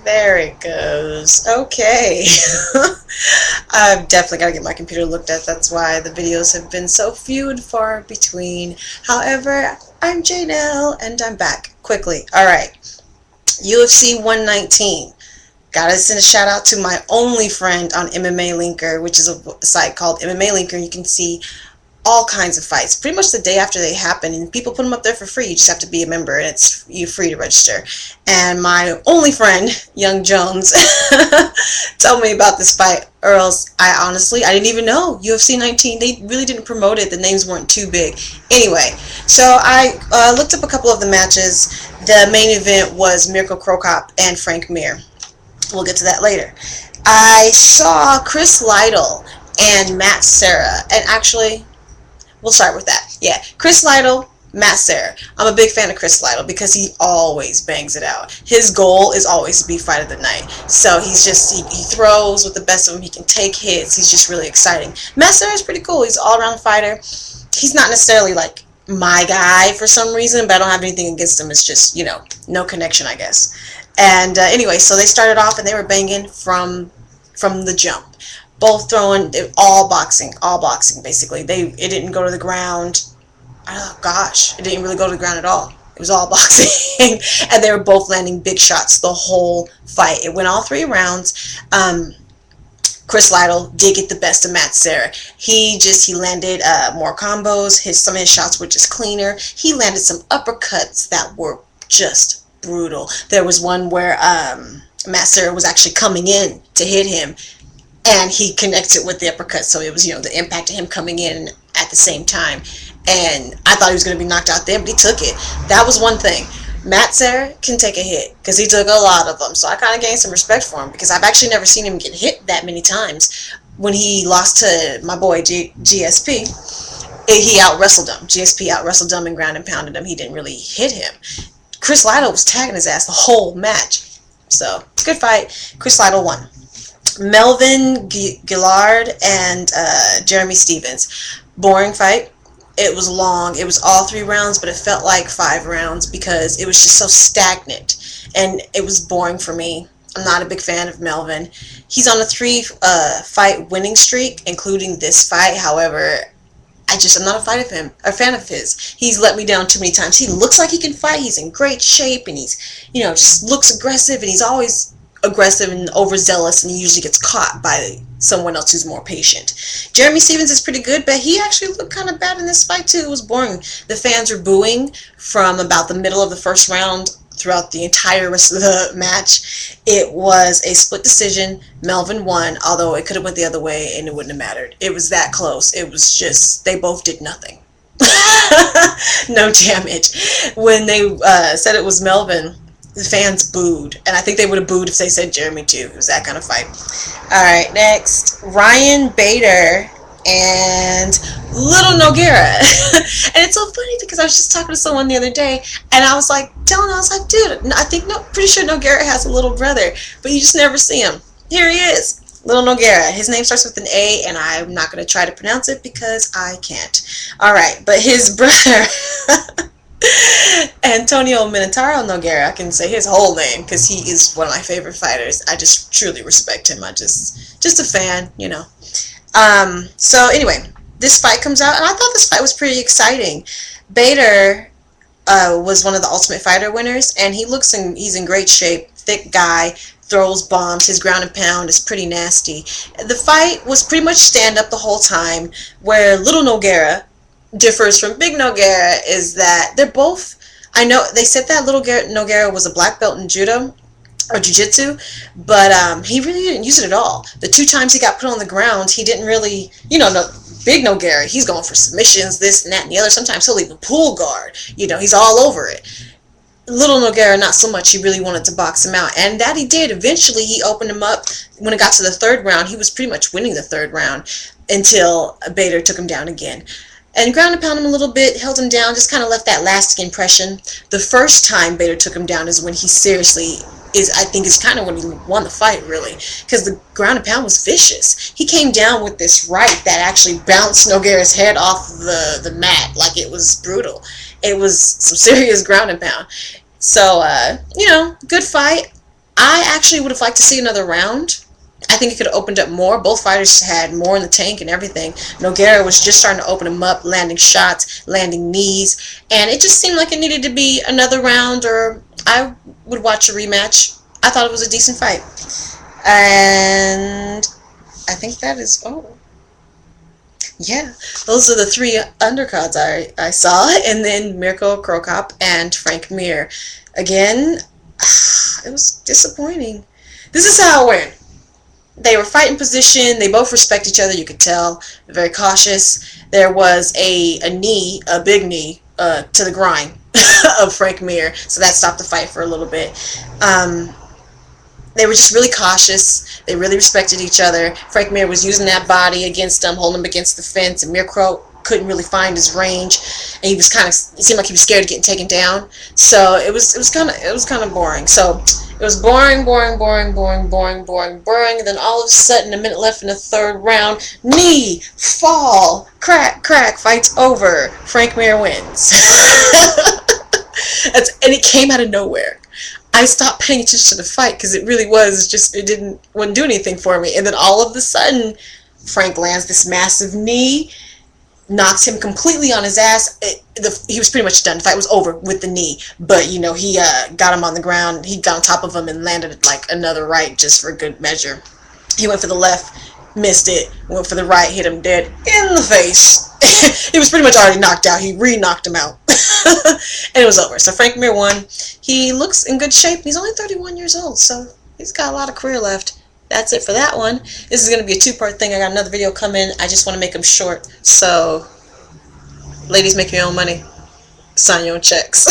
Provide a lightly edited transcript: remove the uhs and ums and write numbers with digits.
There it goes. Okay. I've definitely got to get my computer looked at. That's why the videos have been so few and far between. However, I'm Janelle, and I'm back quickly. Alright. UFC 119. Gotta send a shout out to my only friend on MMA Linker, which is a site called MMA Linker. You can see all kinds of fights pretty much the day after they happen, and people put them up there for free. You just have to be a member, and you're free to register. And my only friend, Young Jones, told me about this fight, or else I didn't even know UFC 19. They really didn't promote it. The names weren't too big. Anyway, so I looked up a couple of the matches. The main event was Mirco Cro Cop and Frank Mir. We'll get to that later. I saw Chris Lytle and Matt Serra, and actually, we'll start with that. Yeah, Chris Lytle, Matt Serra. I'm a big fan of Chris Lytle because he always bangs it out. His goal is always to be fight of the night. So he throws with the best of them. He can take hits. He's just really exciting. Matt Serra is pretty cool. He's an all-around fighter. He's not necessarily like my guy for some reason, but I don't have anything against him. It's just, no connection, I guess. And anyway, so they started off and they were banging from the jump. Both throwing, all boxing basically. It didn't go to the ground. Oh gosh, it didn't really go to the ground at all. It was all boxing. And they were both landing big shots the whole fight. It went all 3 rounds. Chris Lytle did get the best of Matt Serra. He landed more combos. Some of his shots were just cleaner. He landed some uppercuts that were just brutal. There was one where Matt Serra was actually coming in to hit him, and he connected with the uppercut, so it was, the impact of him coming in at the same time. And I thought he was going to be knocked out there, but he took it. That was one thing. Matt Serra can take a hit, because he took a lot of them, so I kind of gained some respect for him, because I've actually never seen him get hit that many times. When he lost to my boy GSP, he out-wrestled him. GSP out-wrestled him and ground and pounded him. He didn't really hit him. Chris Lytle was tagging his ass the whole match. So, good fight. Chris Lytle won. Melvin Gillard and Jeremy Stevens. Boring fight. It was long. It was all 3 rounds, but it felt like 5 rounds because it was just so stagnant. And it was boring for me. I'm not a big fan of Melvin. He's on a 3-fight winning streak, including this fight. However, I'm not a fan of his. He's let me down too many times. He looks like he can fight. He's in great shape, and he's, just looks aggressive, and he's always aggressive and overzealous, and he usually gets caught by someone else who's more patient. Jeremy Stevens is pretty good, but he actually looked kind of bad in this fight too. It was boring. The fans were booing from about the middle of the first round throughout the entire rest of the match. It was a split decision. Melvin won, although it could have went the other way and it wouldn't have mattered. It was that close. It was just, they both did nothing. No damage. When they said it was Melvin, the fans booed. And I think they would have booed if they said Jeremy too. It was that kind of fight. Alright, next. Ryan Bader and Little Nogueira. And it's so funny because I was just talking to someone the other day, and I was like, dude, pretty sure Nogueira has a little brother, but you just never see him. Here he is, Little Nogueira. His name starts with an A, and I'm not going to try to pronounce it because I can't. Alright, but his brother, Antonio Minotauro Nogueira, I can say his whole name because he is one of my favorite fighters. I just truly respect him. Just a fan, So anyway, this fight comes out, and I thought this fight was pretty exciting. Bader was one of the Ultimate Fighter winners, and he's in great shape, thick guy, throws bombs, his ground and pound is pretty nasty. The fight was pretty much stand-up the whole time, where Little Nogueira differs from Big Nogueira is that they're both, I know they said that Little Nogueira was a black belt in judo, or jiu-jitsu, but he really didn't use it at all. The 2 times he got put on the ground, he didn't really, Big Nogueira, he's going for submissions, this and that and the other. Sometimes he'll even pull guard. He's all over it. Little Nogueira, not so much. He really wanted to box him out, and that he did. Eventually, he opened him up. When it got to the 3rd round, he was pretty much winning the 3rd round until Bader took him down again. And ground and pound him a little bit, held him down, just kind of left that lasting impression. The first time Bader took him down is when he seriously I think is kind of when he won the fight, really, because the ground and pound was vicious. He came down with this right that actually bounced Nogueira's head off the mat, like it was brutal. It was some serious ground and pound. So, good fight. I actually would have liked to see another round. I think it could have opened up more. Both fighters had more in the tank and everything. Nogueira was just starting to open him up, landing shots, landing knees, and it just seemed like it needed to be another round, or I would watch a rematch. I thought it was a decent fight. And I think that is, oh, yeah, those are the three undercards I saw, and then Mirco Cro Cop and Frank Mir. Again, it was disappointing. This is how it went. They were fighting position. They both respect each other. You could tell. They're very cautious. There was a knee, a big knee, to the groin of Frank Mir, so that stopped the fight for a little bit. They were just really cautious. They really respected each other. Frank Mir was using that body against them, holding him against the fence, and Mirco couldn't really find his range, and he was kind of, it seemed like he was scared of getting taken down. So it was kind of boring. So it was boring, boring, boring, boring, boring, boring, boring. And then all of a sudden, a minute left in the third round, knee, fall, crack, crack, fight's over. Frank Mir wins. And it came out of nowhere. I stopped paying attention to the fight because it really was just, wouldn't do anything for me. And then all of a sudden, Frank lands this massive knee, knocks him completely on his ass. He was pretty much done. The fight was over with the knee. But, you know, he got him on the ground. He got on top of him and landed like another right just for good measure. He went for the left, missed it. Went for the right, hit him dead in the face. He was pretty much already knocked out. He re-knocked him out. And it was over. So Frank Mir won. He looks in good shape. He's only 31 years old, so he's got a lot of career left. That's it for that one. This is going to be a two-part thing. I got another video coming. I just want to make them short. So, ladies, make your own money. Sign your own checks.